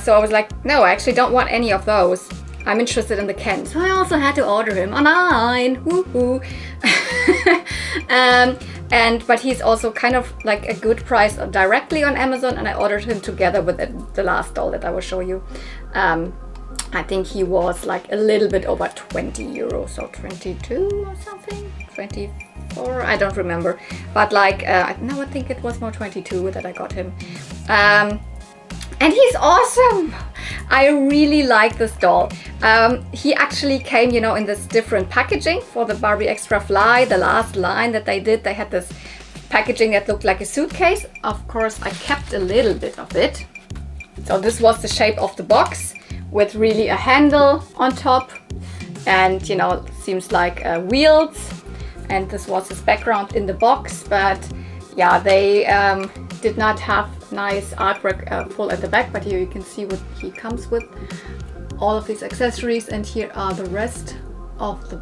So I was like, no, I actually don't want any of those. I'm interested in the Ken. So I also had to order him online. Woohoo! But he's also kind of like a good price directly on Amazon, and I ordered him together with the last doll that I will show you. I think he was like a little bit over 20 euros, so 22 or something, 24, I don't remember. But like, no, I think it was more 22 that I got him. And he's awesome! I really like this doll. He actually came, you know, in this different packaging for the Barbie Extra Fly. The last line that they did, they had this packaging that looked like a suitcase. Of course, I kept a little bit of it. So this was the shape of the box, with really a handle on top, and you know, seems like wheels, and this was his background in the box. But yeah, they did not have nice artwork full at the back, but here you can see what he comes with, all of these accessories, and here are the rest of the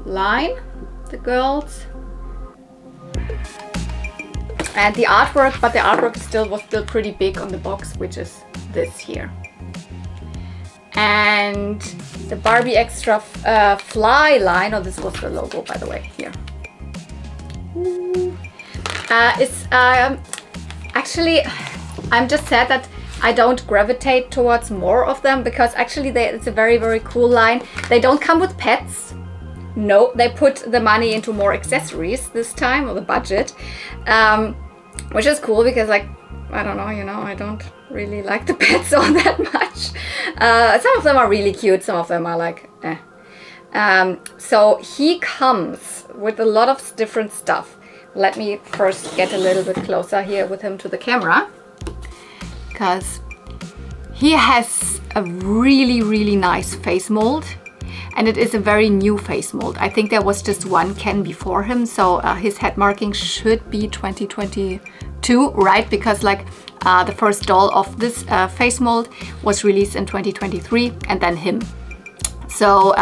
line, the girls, and the artwork. But the artwork was still pretty big on the box, which is this here. And the Barbie Extra Fly line, oh, this was the logo, by the way, here. It's actually, I'm just sad that I don't gravitate towards more of them, because actually it's a very, very cool line. They don't come with pets. No, they put the money into more accessories this time, or the budget, which is cool, because like, I don't know, you know, I don't really like the pets all that much. Some of them are really cute, some of them are like, eh. So he comes with a lot of different stuff. Let me first get a little bit closer here with him to the camera, because he has a really, really nice face mold, and it is a very new face mold. I think there was just one Ken before him, so his head marking should be 2022, right? Because like The first doll of this face mold was released in 2023, and then him. So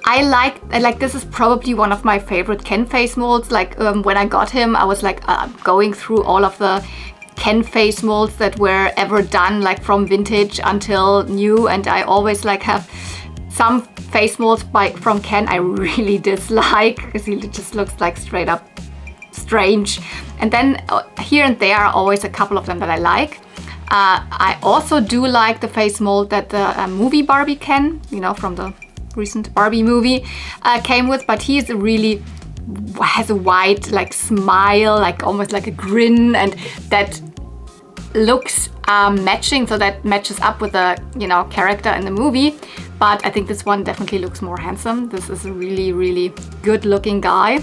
I like this is probably one of my favorite Ken face molds. Like when I got him, I was like going through all of the Ken face molds that were ever done, like from vintage until new, and I always like have some face molds from Ken I really dislike because he just looks like straight up strange. And then here and there are always a couple of them that I like. I also do like the face mold that the movie Barbie Ken, you know, from the recent Barbie movie came with, but he is really has a wide like smile, like almost like a grin, and that looks matching, so that matches up with the, you know, character in the movie. But I think this one definitely looks more handsome. This is a really, really good looking guy.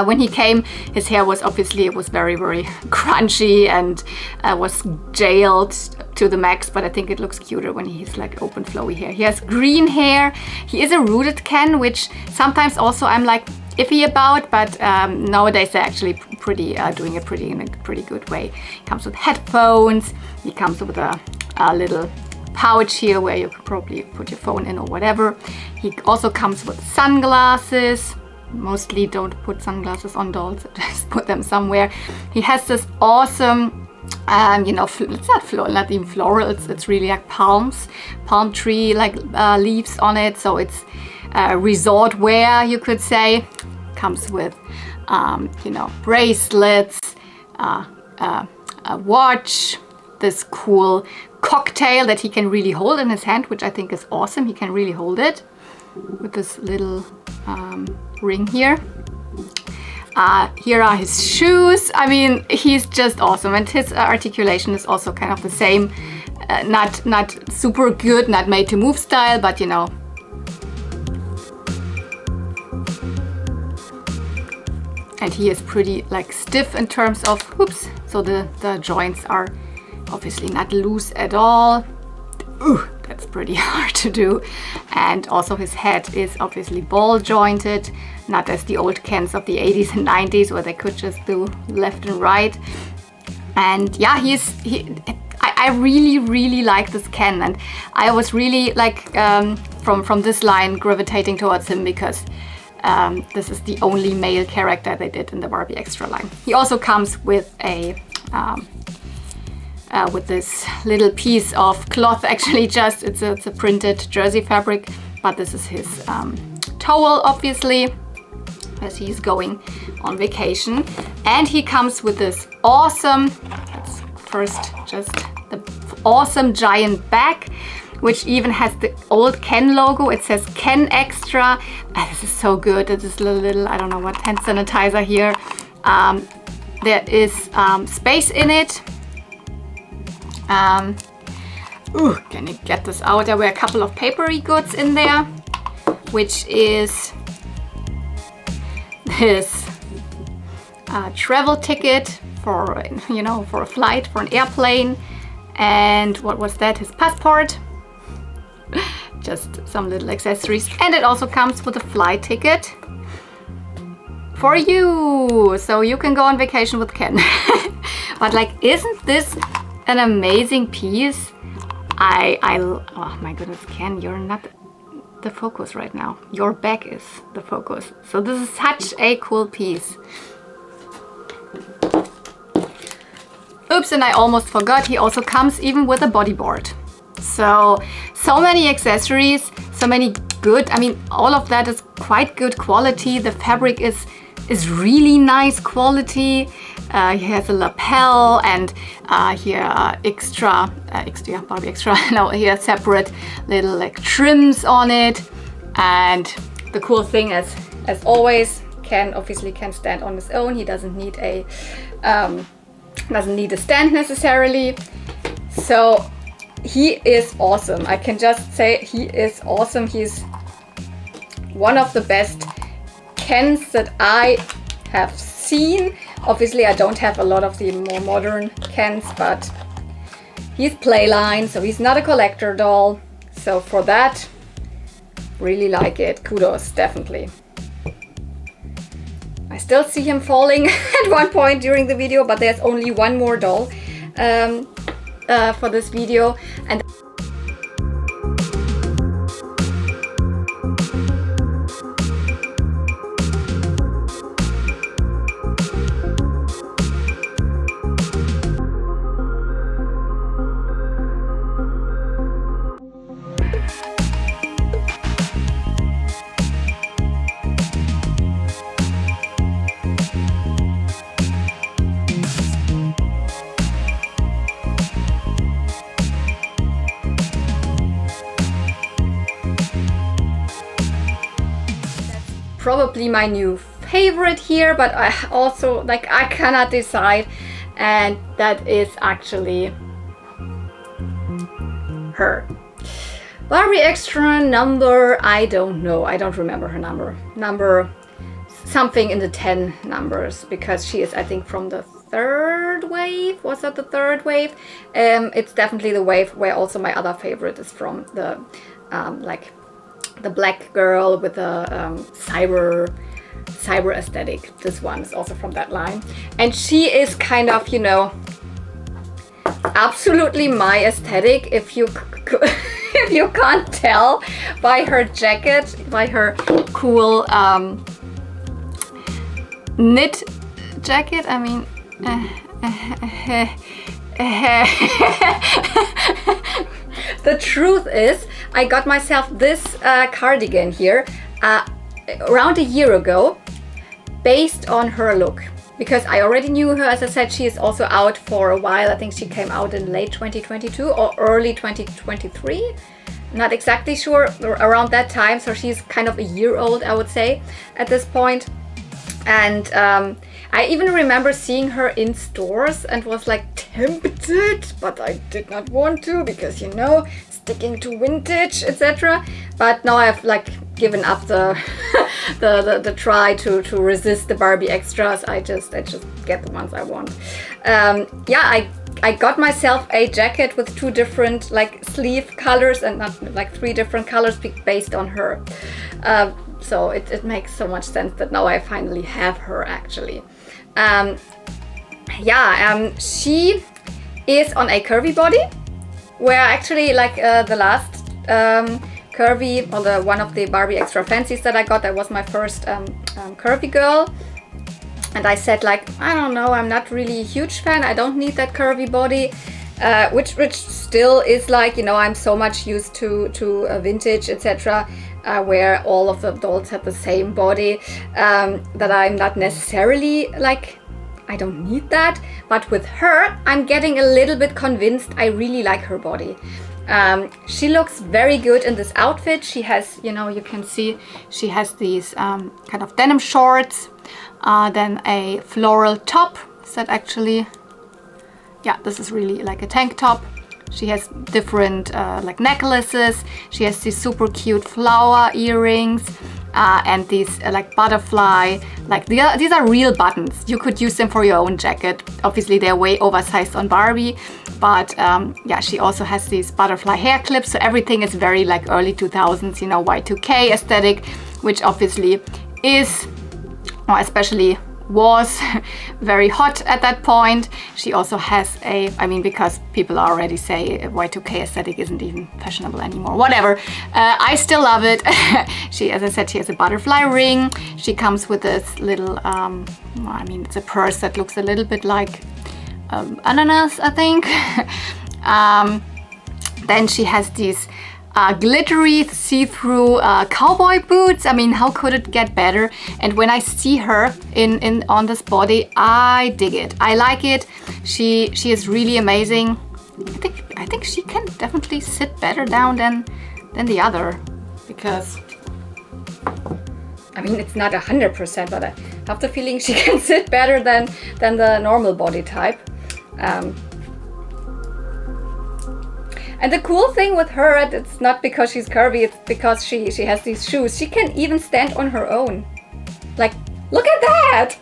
When he came, his hair was obviously, it was very, very crunchy and was jailed to the max, but I think it looks cuter when he's like open flowy hair. He has green hair. He is a rooted Ken, which sometimes also I'm like iffy about, but nowadays they're actually doing it in a pretty good way. He comes with headphones. He comes with a little pouch here where you could probably put your phone in or whatever. He also comes with sunglasses. Mostly don't put sunglasses on dolls, just put them somewhere. He has this awesome, you know, it's not even floral, it's really like palm tree like leaves on it. So it's resort wear, you could say. Comes with, you know, bracelets, a watch, this cool cocktail that he can really hold in his hand, which I think is awesome. He can really hold it with this little ring here. Here are his shoes. I mean, he's just awesome, and his articulation is also kind of the same. Not super good, not made to move style, but you know. And he is pretty like stiff in terms of, oops, so the joints are obviously not loose at all. Ooh, that's pretty hard to do. And also his head is obviously ball jointed, not as the old Kens of the 80s and 90s where they could just do left and right. And yeah, I really, really like this Ken, and I was really like from this line gravitating towards him because this is the only male character they did in the Barbie Extra line. He also comes with a with this little piece of cloth, actually just it's a printed jersey fabric, but this is his towel, obviously, as he's going on vacation. And he comes with this awesome, let's first just the awesome giant bag, which even has the old Ken logo. It says Ken Extra. This is so good. This is a little, I don't know what, hand sanitizer here. There is space in it. Can you get this out? There were a couple of papery goods in there, which is this travel ticket for, you know, for a flight, for an airplane. And what was that? His passport. Just some little accessories. And it also comes with a flight ticket for you, so you can go on vacation with Ken. But like, isn't this an amazing piece? Oh my goodness, Ken, you're not the focus right now. Your back is the focus. So this is such a cool piece. Oops, and I almost forgot, he also comes even with a bodyboard. So many accessories, so many good, I mean, all of that is quite good quality. The fabric is really nice quality. He has a lapel, and here Barbie Extra. No, he has separate little like trims on it. And the cool thing is, as always, Ken obviously can stand on his own. He doesn't need a stand necessarily. So he is awesome. I can just say he is awesome. He's one of the best Kens that I have seen. Obviously, I don't have a lot of the more modern Kens, but he's playline, so he's not a collector doll. So for that, really like it. Kudos, definitely. I still see him falling at one point during the video, but there's only one more doll for this video. And probably my new favorite here, but I also like I cannot decide, and that is actually her. Barbie Extra number, I don't know, I don't remember her number something in the 10 numbers, because she is, I think, from the third wave. Was that the third wave? It's definitely the wave where also my other favorite is from, the like the black girl with the cyber aesthetic. This one is also from that line, and she is kind of, you know, absolutely my aesthetic, if you if you can't tell by her jacket, by her cool knit jacket. I mean, the truth is, I got myself this cardigan here around a year ago, based on her look, because I already knew her. As I said, she is also out for a while. I think she came out in late 2022 or early 2023. Not exactly sure, around that time. So she's kind of a year old, I would say, at this point. And I even remember seeing her in stores and was like tempted, but I did not want to, because, you know, sticking to vintage, etc. But now I've like given up the the try to resist the Barbie Extras. I just get the ones I want. Yeah, I got myself a jacket with 2 different like sleeve colors, and not like 3 different colors based on her. So it makes so much sense that now I finally have her, actually. She is on a curvy body, where actually like the last curvy, or one of the Barbie Extra fancies that I got, that was my first curvy girl. And I said, like, I don't know, I'm not really a huge fan, I don't need that curvy body. Which still is like, you know, I'm so much used to vintage, etc., where all of the dolls have the same body, that I'm not necessarily like, I don't need that. But with her, I'm getting a little bit convinced I really like her body. She looks very good in this outfit. She has, you know, you can see she has these kind of denim shorts, then a floral top. Is that actually... Yeah, this is really like a tank top. She has different like necklaces. She has these super cute flower earrings, and these like butterfly, like these are real buttons. You could use them for your own jacket. Obviously they're way oversized on Barbie, but yeah, she also has these butterfly hair clips. So everything is very like early 2000s, you know, Y2K aesthetic, which obviously is, or especially was, very hot at that point. She also has a, I mean, because people already say Y2K aesthetic isn't even fashionable anymore, whatever. I still love it. She, as I said, she has a butterfly ring. She comes with this little, I mean, it's a purse that looks a little bit like ananas, I think. Then she has these glittery see-through cowboy boots. I mean, how could it get better? And when I see her on this body, I dig it. I like it. She is really amazing. I think she can definitely sit better down than the other, because I mean, it's not 100%, but I have the feeling she can sit better than the normal body type. And the cool thing with her, it's not because she's curvy, it's because she has these shoes. She can even stand on her own. Like, look at that!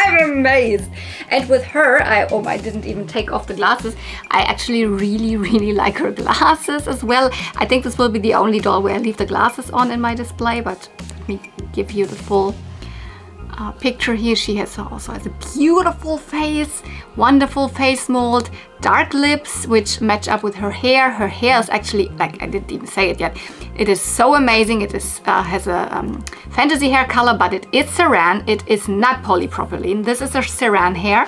I'm amazed. And with her, I didn't even take off the glasses. I actually really like her glasses as well. I think this will be the only doll where I leave the glasses on in my display, but let me give you the full picture here, she also has a beautiful face, wonderful face mold, dark lips which match up with her hair. Her hair is actually, like, I didn't even say it yet, it is so amazing. It is has a fantasy hair color, but it is saran. It is not polypropylene. This is a saran hair,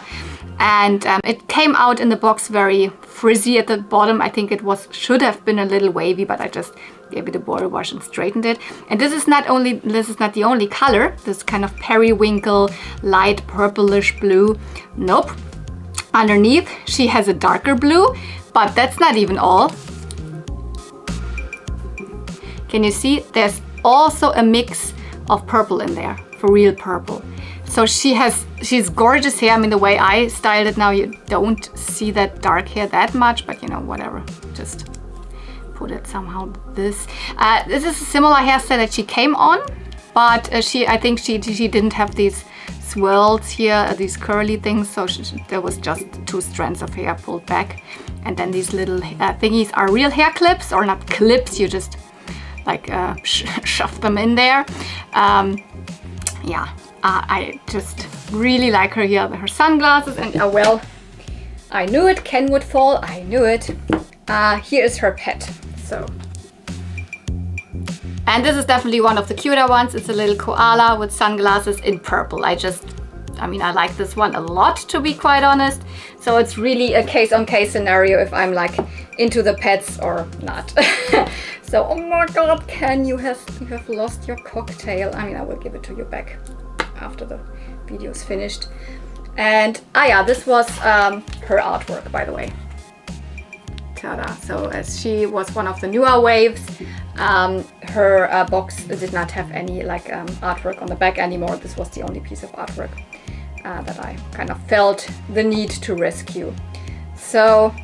and it came out in the box very frizzy at the bottom. I think it should have been a little wavy, but I just gave it a body wash and straightened it. And this is not the only color. This kind of periwinkle, light purplish blue. Nope. Underneath she has a darker blue, but that's not even all. Can you see? There's also a mix of purple in there, for real purple. So she's gorgeous hair. I mean, the way I styled it now, you don't see that dark hair that much, but you know, whatever, just put it somehow. This is a similar hairstyle that she came on, but I think she didn't have these swirls here, these curly things, so there was just 2 strands of hair pulled back, and then these little thingies are real hair clips, or not clips, you just like shove them in there. Yeah, I just really like her here, her sunglasses, and well, I knew it, Ken would fall, I knew it. Here is her pet. So, and this is definitely one of the cuter ones. It's a little koala with sunglasses in purple. I mean, I like this one a lot, to be quite honest. So it's really a case-on-case scenario if I'm like into the pets or not. So, oh my God, Ken, you have lost your cocktail. I mean, I will give it to you back after the video is finished. And yeah, this was her artwork, by the way. Ta-da. So as she was one of the newer waves, her box did not have any like artwork on the back anymore. This was the only piece of artwork that I kind of felt the need to rescue. So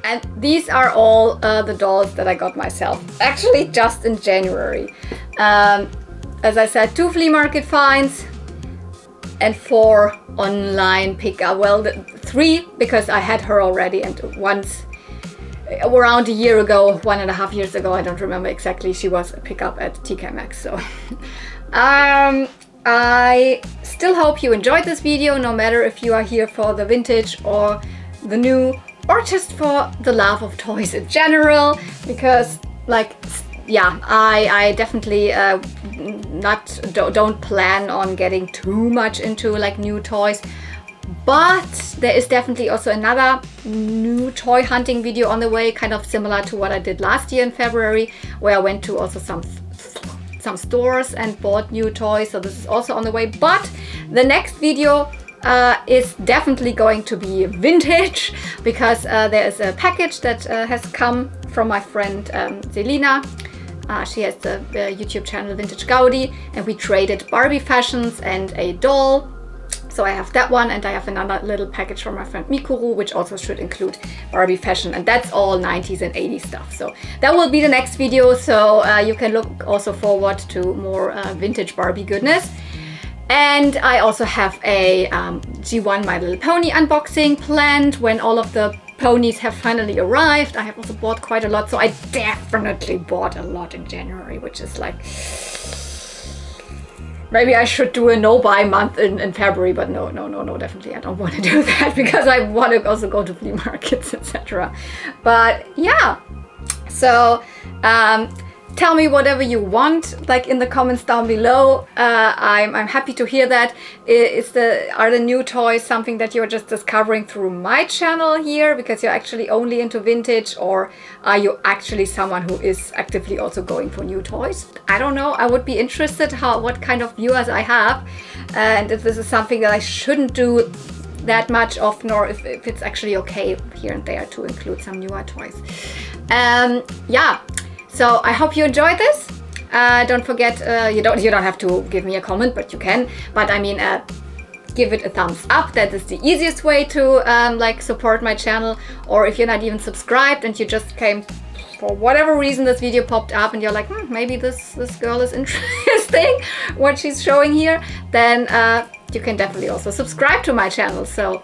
and these are all the dolls that I got myself, actually just in January. As I said, 2 flea market finds and 4 online pickup. Well, 3 because I had her already, and once around a year ago, 1.5 years ago, I don't remember exactly, she was a pickup at TK Maxx. So I still hope you enjoyed this video, no matter if you are here for the vintage or the new, or just for the love of toys in general, because like, yeah, I definitely don't plan on getting too much into like new toys, but there is definitely also another new toy hunting video on the way, kind of similar to what I did last year in February, where I went to also some stores and bought new toys. So this is also on the way, but the next video is definitely going to be vintage, because there is a package that has come from my friend Selina. She has the YouTube channel Vintage Gaudi, and we traded Barbie fashions and a doll. So I have that one, and I have another little package from my friend Mikuru, which also should include Barbie fashion, and that's all 90s and 80s stuff. So that will be the next video, so you can look also forward to more vintage Barbie goodness. And I also have a G1 My Little Pony unboxing planned when all of the ponies have finally arrived. I have also bought quite a lot, so I definitely bought a lot in January, which is like, maybe I should do a no-buy month in February, but no, definitely I don't want to do that, because I want to also go to flea markets, etc. But yeah, so tell me whatever you want, like in the comments down below. I'm happy to hear that. Are the new toys something that you're just discovering through my channel here because you're actually only into vintage, or are you actually someone who is actively also going for new toys? I don't know. I would be interested what kind of viewers I have, and if this is something that I shouldn't do that much often, or if it's actually okay here and there to include some newer toys. Yeah. So I hope you enjoyed this. Don't forget, you don't have to give me a comment, but you can. But I mean, give it a thumbs up. That is the easiest way to like support my channel. Or if you're not even subscribed and you just came for whatever reason, this video popped up and you're like, maybe this girl is interesting what she's showing here, then you can definitely also subscribe to my channel. So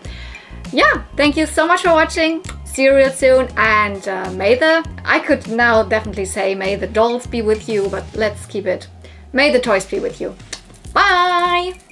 yeah, thank you so much for watching. See you real soon, and I could now definitely say may the dolls be with you, but let's keep it, may the toys be with you. Bye!